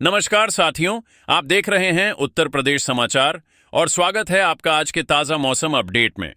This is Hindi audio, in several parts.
नमस्कार साथियों, आप देख रहे हैं उत्तर प्रदेश समाचार और स्वागत है आपका आज के ताजा मौसम अपडेट में।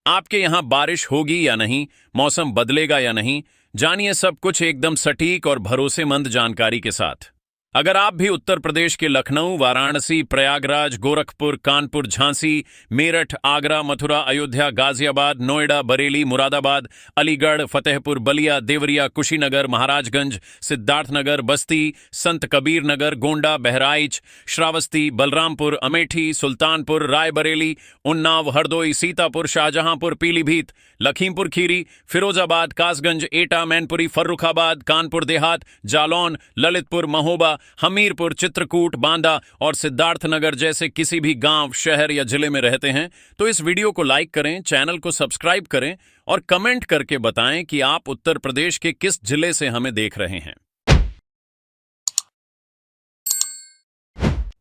आपके यहां बारिश होगी या नहीं, मौसम बदलेगा या नहीं, जानिए सब कुछ एकदम सटीक और भरोसेमंद जानकारी के साथ। अगर आप भी उत्तर प्रदेश के लखनऊ, वाराणसी, प्रयागराज, गोरखपुर, कानपुर, झांसी, मेरठ, आगरा, मथुरा, अयोध्या, गाजियाबाद, नोएडा, बरेली, मुरादाबाद, अलीगढ़, फतेहपुर, बलिया, देवरिया, कुशीनगर, महाराजगंज, सिद्धार्थनगर, बस्ती, संत कबीर नगर, गोंडा, बहराइच, श्रावस्ती, बलरामपुर, अमेठी, सुल्तानपुर, रायबरेली, उन्नाव, हरदोई, सीतापुर, शाहजहांपुर, पीलीभीत, लखीमपुर खीरी, फिरोजाबाद, कासगंज, एटा, मैनपुरी, फर्रुखाबाद, कानपुर देहात, जालौन, ललितपुर, महोबा, हमीरपुर, चित्रकूट, बांदा और सिद्धार्थनगर जैसे किसी भी गांव, शहर या जिले में रहते हैं तो इस वीडियो को लाइक करें, चैनल को सब्सक्राइब करें और कमेंट करके बताएं कि आप उत्तर प्रदेश के किस जिले से हमें देख रहे हैं।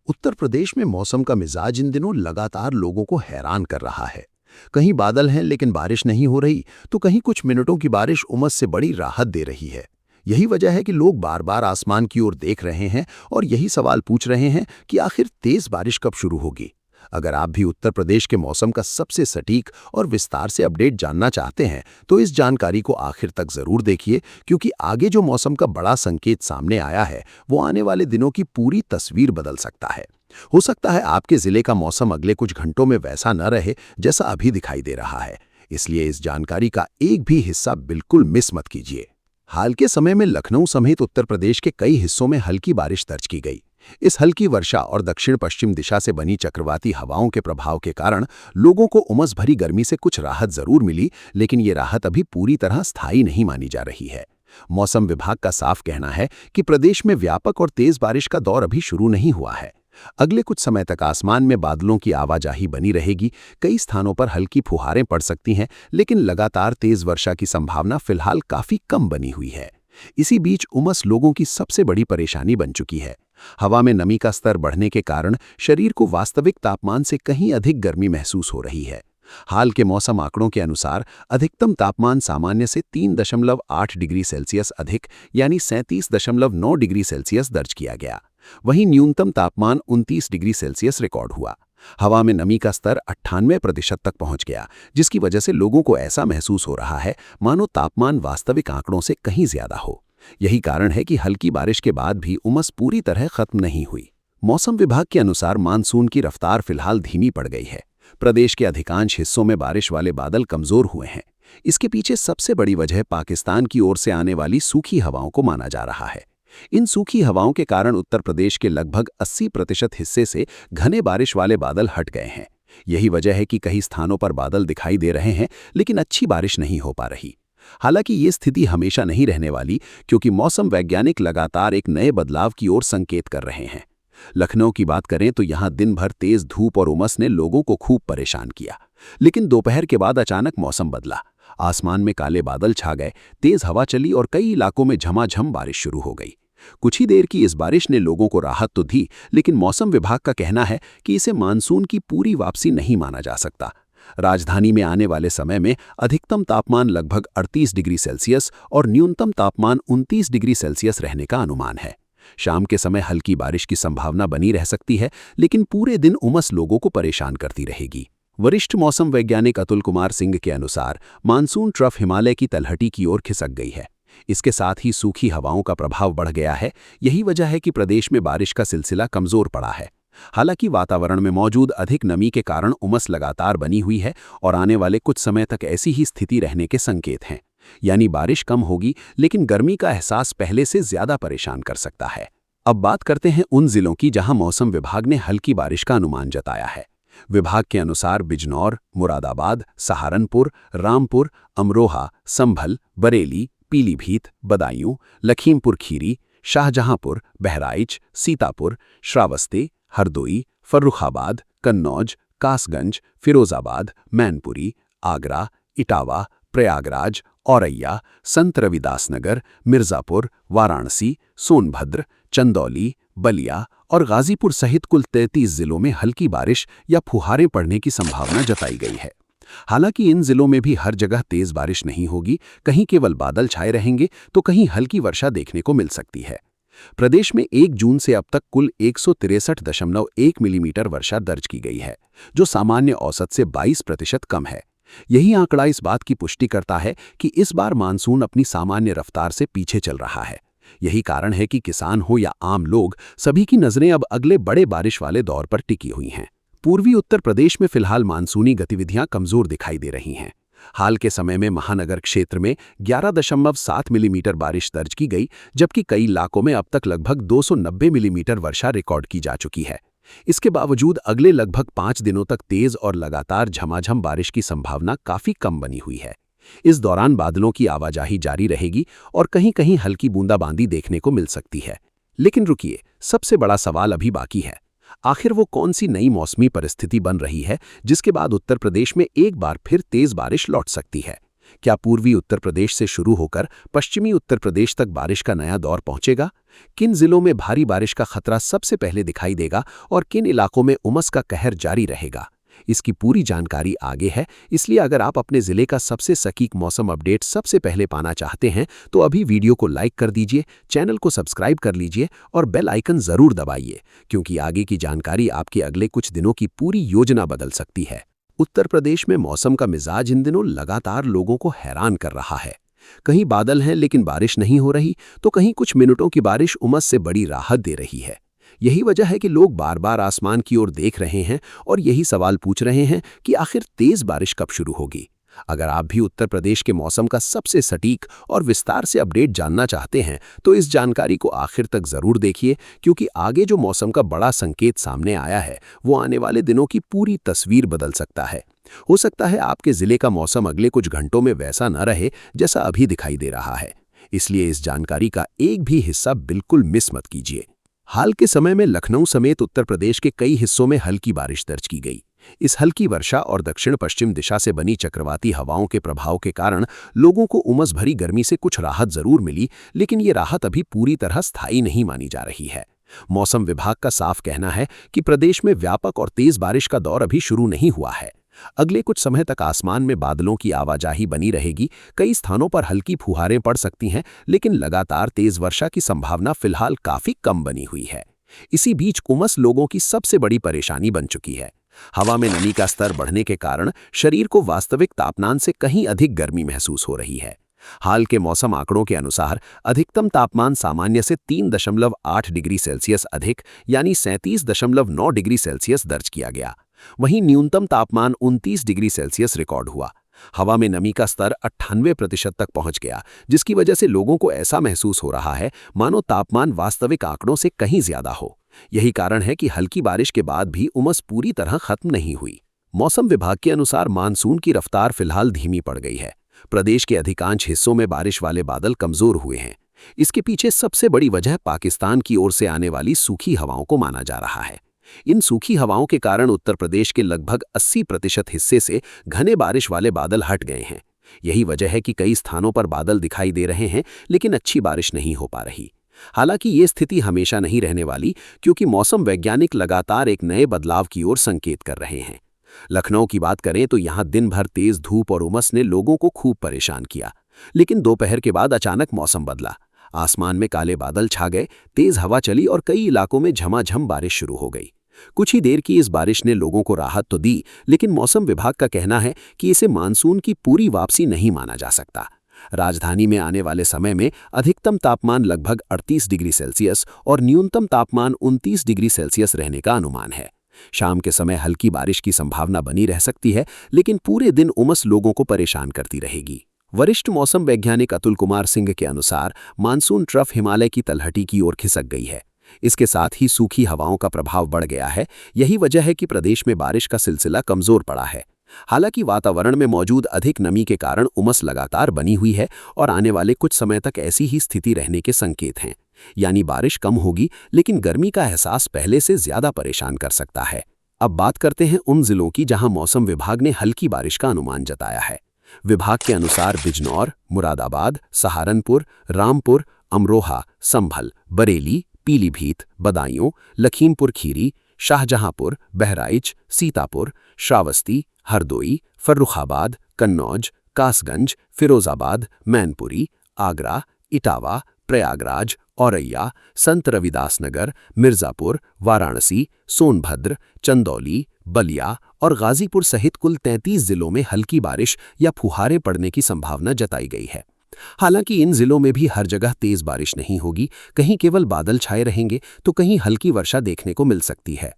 उत्तर प्रदेश में मौसम का मिजाज इन दिनों लगातार लोगों को हैरान कर रहा है। कहीं बादल हैं लेकिन बारिश नहीं हो रही, तो कहीं कुछ मिनटों की बारिश उमस से बड़ी राहत दे रही है। यही वजह है कि लोग बार बार आसमान की ओर देख रहे हैं और यही सवाल पूछ रहे हैं कि आखिर तेज बारिश कब शुरू होगी। अगर आप भी उत्तर प्रदेश के मौसम का सबसे सटीक और विस्तार से अपडेट जानना चाहते हैं तो इस जानकारी को आखिर तक जरूर देखिए, क्योंकि आगे जो मौसम का बड़ा संकेत सामने आया है वो आने वाले दिनों की पूरी तस्वीर बदल सकता है। हो सकता है आपके जिले का मौसम अगले कुछ घंटों में वैसा न रहे जैसा अभी दिखाई दे रहा है, इसलिए इस जानकारी का एक भी हिस्सा बिल्कुल मिस मत कीजिए। हाल के समय में लखनऊ समेत उत्तर प्रदेश के कई हिस्सों में हल्की बारिश दर्ज की गई। इस हल्की वर्षा और दक्षिण पश्चिम दिशा से बनी चक्रवाती हवाओं के प्रभाव के कारण लोगों को उमस भरी गर्मी से कुछ राहत जरूर मिली, लेकिन ये राहत अभी पूरी तरह स्थायी नहीं मानी जा रही है। मौसम विभाग का साफ कहना है कि प्रदेश में व्यापक और तेज बारिश का दौर अभी शुरू नहीं हुआ है। अगले कुछ समय तक आसमान में बादलों की आवाजाही बनी रहेगी। कई स्थानों पर हल्की फुहारें पड़ सकती हैं, लेकिन लगातार तेज वर्षा की संभावना फिलहाल काफी कम बनी हुई है। इसी बीच उमस लोगों की सबसे बड़ी परेशानी बन चुकी है। हवा में नमी का स्तर बढ़ने के कारण शरीर को वास्तविक तापमान से कहीं अधिक गर्मी महसूस हो रही है। हाल के मौसम आंकड़ों के अनुसार अधिकतम तापमान सामान्य से 3.8 डिग्री सेल्सियस अधिक यानी 37.9 डिग्री सेल्सियस दर्ज किया गया। वहीं न्यूनतम तापमान 29 डिग्री सेल्सियस रिकॉर्ड हुआ। हवा में नमी का स्तर 98% तक पहुंच गया, जिसकी वजह से लोगों को ऐसा महसूस हो रहा है मानो तापमान वास्तविक आंकड़ों से कहीं ज्यादा हो। यही कारण है कि हल्की बारिश के बाद भी उमस पूरी तरह खत्म नहीं हुई। मौसम विभाग के अनुसार मानसून की रफ्तार फिलहाल धीमी पड़ गई है। प्रदेश के अधिकांश हिस्सों में बारिश वाले बादल कमजोर हुए हैं। इसके पीछे सबसे बड़ी वजह पाकिस्तान की ओर से आने वाली सूखी हवाओं को माना जा रहा है। इन सूखी हवाओं के कारण उत्तर प्रदेश के लगभग 80% हिस्से से घने बारिश वाले बादल हट गए हैं। यही वजह है कि कई स्थानों पर बादल दिखाई दे रहे हैं, लेकिन अच्छी बारिश नहीं हो पा रही। हालांकि ये स्थिति हमेशा नहीं रहने वाली, क्योंकि मौसम वैज्ञानिक लगातार एक नए बदलाव की ओर संकेत कर रहे हैं। लखनऊ की बात करें तो यहां दिन भर तेज धूप और उमस ने लोगों को खूब परेशान किया, लेकिन दोपहर के बाद अचानक मौसम बदला। आसमान में काले बादल छा गए, तेज हवा चली और कई इलाकों में झमाझम बारिश शुरू हो गई। कुछ ही देर की इस बारिश ने लोगों को राहत तो दी, लेकिन मौसम विभाग का कहना है कि इसे मानसून की पूरी वापसी नहीं माना जा सकता। राजधानी में आने वाले समय में अधिकतम तापमान लगभग 38 डिग्री सेल्सियस और न्यूनतम तापमान 29 डिग्री सेल्सियस रहने का अनुमान है। शाम के समय हल्की बारिश की संभावना बनी रह सकती है, लेकिन पूरे दिन उमस लोगों को परेशान करती रहेगी। वरिष्ठ मौसम वैज्ञानिक अतुल कुमार सिंह के अनुसार मानसून ट्रफ हिमालय की तलहटी की ओर खिसक गई है। इसके साथ ही सूखी हवाओं का प्रभाव बढ़ गया है। यही वजह है कि प्रदेश में बारिश का सिलसिला कमजोर पड़ा है। हालांकि वातावरण में मौजूद अधिक नमी के कारण उमस लगातार बनी हुई है और आने वाले कुछ समय तक ऐसी ही स्थिति रहने के संकेत हैं। यानी बारिश कम होगी, लेकिन गर्मी का एहसास पहले से ज्यादा परेशान कर सकता है। अब बात करते हैं उन जिलों की जहां मौसम विभाग ने हल्की बारिश का अनुमान जताया है। विभाग के अनुसार बिजनौर, मुरादाबाद, सहारनपुर, रामपुर, अमरोहा, संभल, बरेली, पीलीभीत, बदायूं, लखीमपुर खीरी, शाहजहांपुर, बहराइच, सीतापुर, श्रावस्ती, हरदोई, फर्रुखाबाद, कन्नौज, कासगंज, फिरोजाबाद, मैनपुरी, आगरा, इटावा, प्रयागराज, औरैया, संत रविदास नगर, मिर्जापुर, वाराणसी, सोनभद्र, चंदौली, बलिया और गाजीपुर सहित कुल 33 जिलों में हल्की बारिश या फुहारें पड़ने की संभावना जताई गई है। हालांकि इन जिलों में भी हर जगह तेज बारिश नहीं होगी, कहीं केवल बादल छाए रहेंगे तो कहीं हल्की वर्षा देखने को मिल सकती है। प्रदेश में 1 जून से अब तक कुल 163.1 मिलीमीटर वर्षा दर्ज की गई है, जो सामान्य औसत से 22% कम है। यही आंकड़ा इस बात की पुष्टि करता है कि इस बार मानसून अपनी सामान्य रफ्तार से पीछे चल रहा है। यही कारण है कि किसान हो या आम लोग, सभी की नजरें अब अगले बड़े बारिश वाले दौर पर टिकी हुई हैं। पूर्वी उत्तर प्रदेश में फिलहाल मानसूनी गतिविधियां कमजोर दिखाई दे रही हैं। हाल के समय में महानगर क्षेत्र में 11.7 मिलीमीटर बारिश दर्ज की गई, जबकि कई इलाकों में अब तक लगभग 290 मिलीमीटर वर्षा रिकॉर्ड की जा चुकी है। इसके बावजूद अगले लगभग 5 दिनों तक तेज और लगातार झमाझम बारिश की संभावना काफी कम बनी हुई है। इस दौरान बादलों की आवाजाही जारी रहेगी और कहीं-कहीं हल्की बूंदाबांदी देखने को मिल सकती है। लेकिन रुकिए, सबसे बड़ा सवाल अभी बाकी है। आखिर वो कौन सी नई मौसमी परिस्थिति बन रही है जिसके बाद उत्तर प्रदेश में एक बार फिर तेज बारिश लौट सकती है? क्या पूर्वी उत्तर प्रदेश से शुरू होकर पश्चिमी उत्तर प्रदेश तक बारिश का नया दौर पहुंचेगा? किन जिलों में भारी बारिश का खतरा सबसे पहले दिखाई देगा और किन इलाकों में उमस का कहर जारी रहेगा? इसकी पूरी जानकारी आगे है, इसलिए अगर आप अपने जिले का सबसे सटीक मौसम अपडेट सबसे पहले पाना चाहते हैं तो अभी वीडियो को लाइक कर दीजिए, चैनल को सब्सक्राइब कर लीजिए और बेल आइकन जरूर दबाइए, क्योंकि आगे की जानकारी आपके अगले कुछ दिनों की पूरी योजना बदल सकती है। उत्तर प्रदेश में मौसम का मिजाज इन दिनों लगातार लोगों को हैरान कर रहा है। कहीं बादल हैं लेकिन बारिश नहीं हो रही, तो कहीं कुछ मिनटों की बारिश उमस से बड़ी राहत दे रही है। यही वजह है कि लोग बार बार आसमान की ओर देख रहे हैं और यही सवाल पूछ रहे हैं कि आखिर तेज बारिश कब शुरू होगी। अगर आप भी उत्तर प्रदेश के मौसम का सबसे सटीक और विस्तार से अपडेट जानना चाहते हैं तो इस जानकारी को आखिर तक जरूर देखिए, क्योंकि आगे जो मौसम का बड़ा संकेत सामने आया है वो आने वाले दिनों की पूरी तस्वीर बदल सकता है। हो सकता है आपके जिले का मौसम अगले कुछ घंटों में वैसा न रहे जैसा अभी दिखाई दे रहा है, इसलिए इस जानकारी का एक भी हिस्सा बिल्कुल मिस मत कीजिए। हाल के समय में लखनऊ समेत उत्तर प्रदेश के कई हिस्सों में हल्की बारिश दर्ज की गई। इस हल्की वर्षा और दक्षिण पश्चिम दिशा से बनी चक्रवाती हवाओं के प्रभाव के कारण लोगों को उमस भरी गर्मी से कुछ राहत जरूर मिली, लेकिन ये राहत अभी पूरी तरह स्थायी नहीं मानी जा रही है। मौसम विभाग का साफ कहना है कि प्रदेश में व्यापक और तेज बारिश का दौर अभी शुरू नहीं हुआ है। अगले कुछ समय तक आसमान में बादलों की आवाजाही बनी रहेगी, कई स्थानों पर हल्की फुहारें पड़ सकती हैं, लेकिन लगातार तेज वर्षा की संभावना फिलहाल काफी कम बनी हुई है। इसी बीच उमस लोगों की सबसे बड़ी परेशानी बन चुकी है। हवा में नमी का स्तर बढ़ने के कारण शरीर को वास्तविक तापमान से कहीं अधिक गर्मी महसूस हो रही है। हाल के मौसम आंकड़ों के अनुसार अधिकतम तापमान सामान्य से 3.8 डिग्री सेल्सियस अधिक यानी 37.9 डिग्री सेल्सियस दर्ज किया गया। वहीं न्यूनतम तापमान 29 डिग्री सेल्सियस रिकॉर्ड हुआ। हवा में नमी का स्तर 98% तक पहुंच गया, जिसकी वजह से लोगों को ऐसा महसूस हो रहा है मानो तापमान वास्तविक आंकड़ों से कहीं ज्यादा हो। यही कारण है कि हल्की बारिश के बाद भी उमस पूरी तरह खत्म नहीं हुई। मौसम विभाग के अनुसार मानसून की रफ्तार फिलहाल धीमी पड़ गई है। प्रदेश के अधिकांश हिस्सों में बारिश वाले बादल कमजोर हुए हैं। इसके पीछे सबसे बड़ी वजह पाकिस्तान की ओर से आने वाली सूखी हवाओं को माना जा रहा है। इन सूखी हवाओं के कारण उत्तर प्रदेश के लगभग 80% हिस्से से घने बारिश वाले बादल हट गए हैं। यही वजह है कि कई स्थानों पर बादल दिखाई दे रहे हैं, लेकिन अच्छी बारिश नहीं हो पा रही। हालांकि ये स्थिति हमेशा नहीं रहने वाली, क्योंकि मौसम वैज्ञानिक लगातार एक नए बदलाव की ओर संकेत कर रहे हैं। लखनऊ की बात करें तो यहाँ दिन भर तेज धूप और उमस ने लोगों को खूब परेशान किया, लेकिन दोपहर के बाद अचानक मौसम बदला। आसमान में काले बादल छा गए, तेज हवा चली और कई इलाकों में झमाझम बारिश शुरू हो गई। कुछ ही देर की इस बारिश ने लोगों को राहत तो दी, लेकिन मौसम विभाग का कहना है कि इसे मानसून की पूरी वापसी नहीं माना जा सकता। राजधानी में आने वाले समय में अधिकतम तापमान लगभग 38 डिग्री सेल्सियस और न्यूनतम तापमान 29 डिग्री सेल्सियस रहने का अनुमान है। शाम के समय हल्की बारिश की संभावना बनी रह सकती है, लेकिन पूरे दिन उमस लोगों को परेशान करती रहेगी। वरिष्ठ मौसम वैज्ञानिक अतुल कुमार सिंह के अनुसार मानसून ट्रफ हिमालय की तलहटी की ओर खिसक गई है। इसके साथ ही सूखी हवाओं का प्रभाव बढ़ गया है। यही वजह है कि प्रदेश में बारिश का सिलसिला कमजोर पड़ा है। हालांकि वातावरण में मौजूद अधिक नमी के कारण उमस लगातार बनी हुई है और आने वाले कुछ समय तक ऐसी ही स्थिति रहने के संकेत हैं। यानी बारिश कम होगी, लेकिन गर्मी का एहसास पहले से ज्यादा परेशान कर सकता है। अब बात करते हैं उन जिलों की जहां मौसम विभाग ने हल्की बारिश का अनुमान जताया है। विभाग के अनुसार बिजनौर, मुरादाबाद, सहारनपुर, रामपुर, अमरोहा, संभल, बरेली, पीलीभीत, बदायूं, लखीमपुर खीरी, शाहजहांपुर, बहराइच, सीतापुर, श्रावस्ती, हरदोई, फर्रुखाबाद, कन्नौज, कासगंज, फिरोजाबाद, मैनपुरी, आगरा, इटावा, प्रयागराज, औरैया, संत रविदास नगर, मिर्जापुर, वाराणसी, सोनभद्र, चंदौली, बलिया और गाजीपुर सहित कुल 33 जिलों में हल्की बारिश या फुहारे पड़ने की संभावना जताई गई है। हालांकि इन जिलों में भी हर जगह तेज बारिश नहीं होगी, कहीं केवल बादल छाए रहेंगे तो कहीं हल्की वर्षा देखने को मिल सकती है।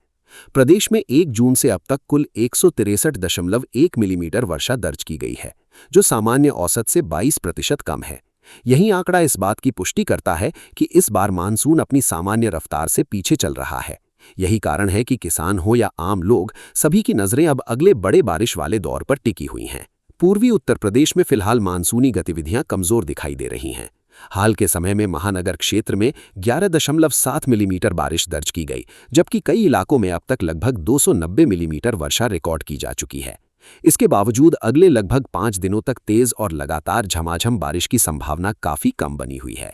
प्रदेश में 1 जून से अब तक कुल 163.1 मिलीमीटर वर्षा दर्ज की गई है, जो सामान्य औसत से 22% कम है। यही आंकड़ा इस बात की पुष्टि करता है कि इस बार मानसून अपनी सामान्य रफ्तार से पीछे चल रहा है। यही कारण है कि किसान हो या आम लोग, सभी की नजरें अब अगले बड़े बारिश वाले दौर पर टिकी हुई हैं। पूर्वी उत्तर प्रदेश में फिलहाल मानसूनी गतिविधियां कमजोर दिखाई दे रही हैं। हाल के समय में महानगर क्षेत्र में 11.7 मिलीमीटर बारिश दर्ज की गई, जबकि कई इलाकों में अब तक लगभग 290 मिलीमीटर वर्षा रिकॉर्ड की जा चुकी है। इसके बावजूद अगले लगभग 5 दिनों तक तेज और लगातार झमाझम बारिश की संभावना काफी कम बनी हुई है।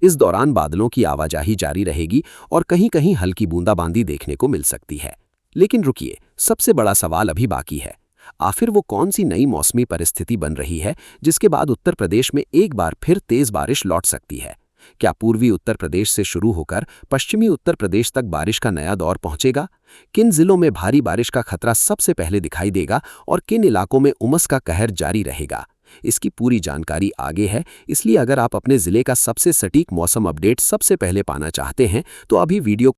इस दौरान बादलों की आवाजाही जारी रहेगी और कहीं कहीं हल्की बूंदाबांदी देखने को मिल सकती है। लेकिन रुकिए, सबसे बड़ा सवाल अभी बाकी है। आखिर वो कौन सी नई मौसमी परिस्थिति बन रही है जिसके बाद उत्तर प्रदेश में एक बार फिर तेज बारिश लौट सकती है? क्या पूर्वी उत्तर प्रदेश से शुरू होकर पश्चिमी उत्तर प्रदेश तक बारिश का नया दौर पहुंचेगा? किन जिलों में भारी बारिश का खतरा सबसे पहले दिखाई देगा और किन इलाकों में उमस का कहर जारी रहेगा? इसकी पूरी जानकारी आगे है, इसलिए अगर आप अपने जिले का सबसे सटीक मौसम अपडेट सबसे पहले पाना चाहते हैं तो अभी वीडियो